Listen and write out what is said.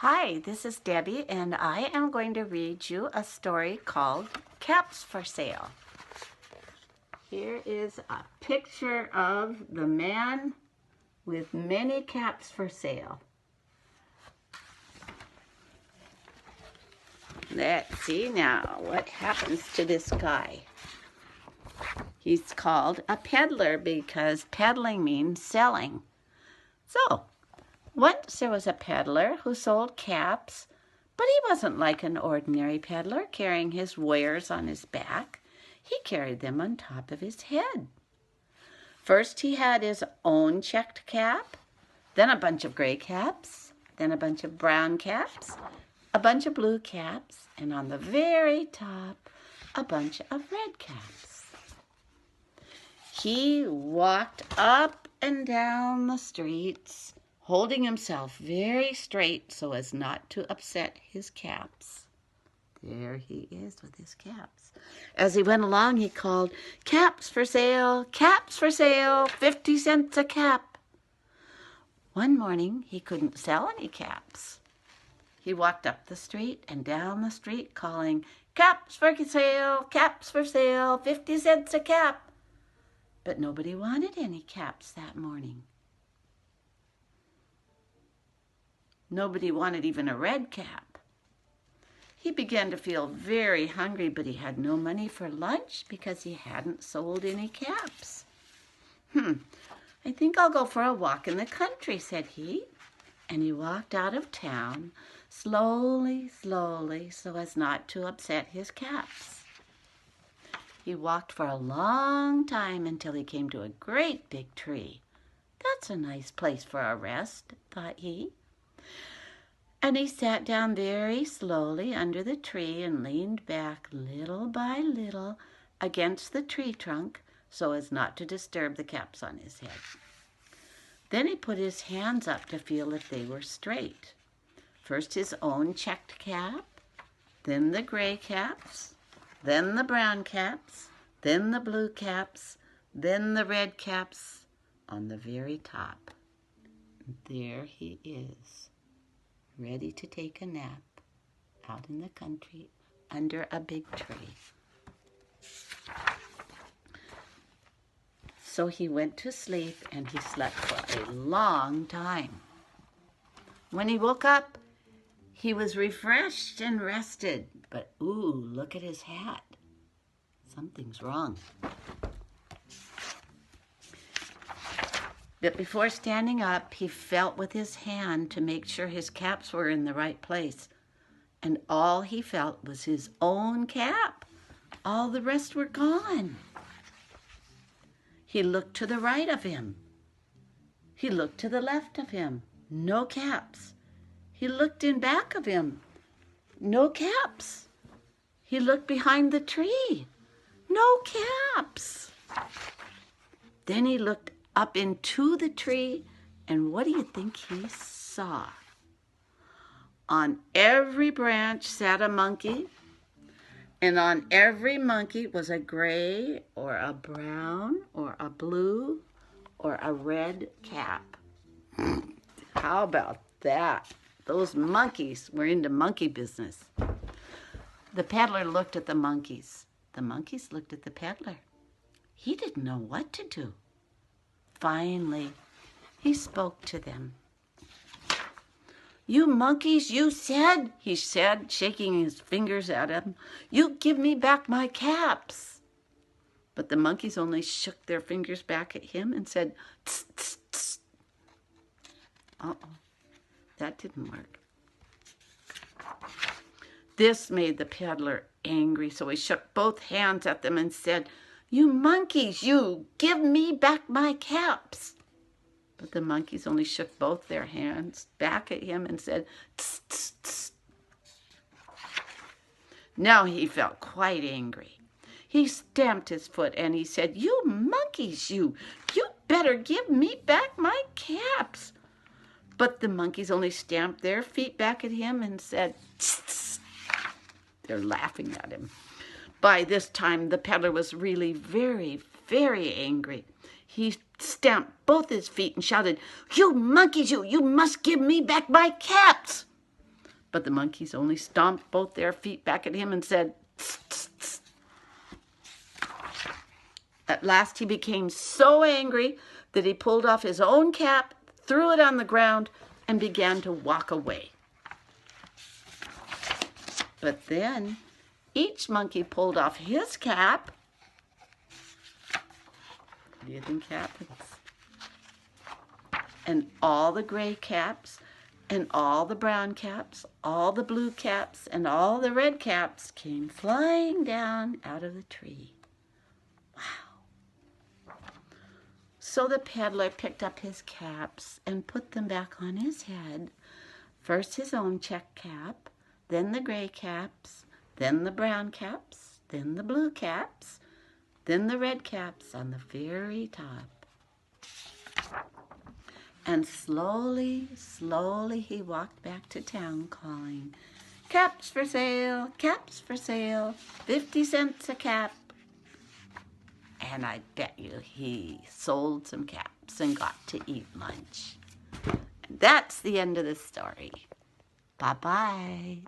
Hi, this is Debbie, and I am going to read you a story called Caps for Sale. Here is a picture of the man with many caps for sale. Let's see now what happens to this guy. He's called a peddler because peddling means selling. So, once there was a peddler who sold caps, but he wasn't like an ordinary peddler carrying his wares on his back. He carried them on top of his head. First he had his own checked cap, then a bunch of gray caps, then a bunch of brown caps, a bunch of blue caps, and on the very top, a bunch of red caps. He walked up and down the streets, holding himself very straight so as not to upset his caps. There he is with his caps. As he went along, he called, "Caps for sale, 50 cents a cap." One morning, he couldn't sell any caps. He walked up the street and down the street calling, "Caps for sale, 50 cents a cap." But nobody wanted any caps that morning. Nobody wanted even a red cap. He began to feel very hungry, but he had no money for lunch because he hadn't sold any caps. I think I'll go for a walk in the country," said he. And he walked out of town slowly, so as not to upset his caps. He walked for a long time until he came to a great big tree. "That's a nice place for a rest," thought he. And he sat down very slowly under the tree and leaned back little by little against the tree trunk so as not to disturb the caps on his head. Then he put his hands up to feel if they were straight. First his own checked cap, then the gray caps, then the brown caps, then the blue caps, then the red caps on the very top. There he is, ready to take a nap out in the country under a big tree. So he went to sleep and he slept for a long time. When he woke up, he was refreshed and rested, but ooh, look at his hat. Something's wrong. But before standing up, he felt with his hand to make sure his caps were in the right place. And all he felt was his own cap. All the rest were gone. He looked to the right of him. He looked to the left of him. No caps. He looked in back of him. No caps. He looked behind the tree. No caps. Then he looked up into the tree, and what do you think he saw? On every branch sat a monkey, and on every monkey was a gray or a brown or a blue or a red cap. How about that? Those monkeys were into monkey business. The peddler looked at the monkeys. The monkeys looked at the peddler. He didn't know what to do. Finally, he spoke to them. "You monkeys, you said," he said, shaking his fingers at them, "you give me back my caps." But the monkeys only shook their fingers back at him and said, "Tss, tss, tss." Uh-oh, that didn't work. This made the peddler angry, so he shook both hands at them and said, "You monkeys, you give me back my caps." But the monkeys only shook both their hands back at him and said, "Tss, tss, tss." Now he felt quite angry. He stamped his foot and he said, "You monkeys, you better give me back my caps." But the monkeys only stamped their feet back at him and said, "Tss, tss." They're laughing at him. By this time, the peddler was really very, very angry. He stamped both his feet and shouted, "You monkeys, you must give me back my caps." But the monkeys only stomped both their feet back at him and said, "Tss, tss, tss." At last he became so angry that he pulled off his own cap, threw it on the ground, and began to walk away. But then each monkey pulled off his cap. What do you think happens? And all the gray caps, and all the brown caps, all the blue caps, and all the red caps came flying down out of the tree. Wow. So the peddler picked up his caps and put them back on his head. First his own check cap, then the gray caps, then the brown caps, then the blue caps, then the red caps on the very top. And slowly, slowly he walked back to town calling, "Caps for sale, caps for sale, 50 cents a cap." And I bet you he sold some caps and got to eat lunch. And that's the end of the story. Bye-bye.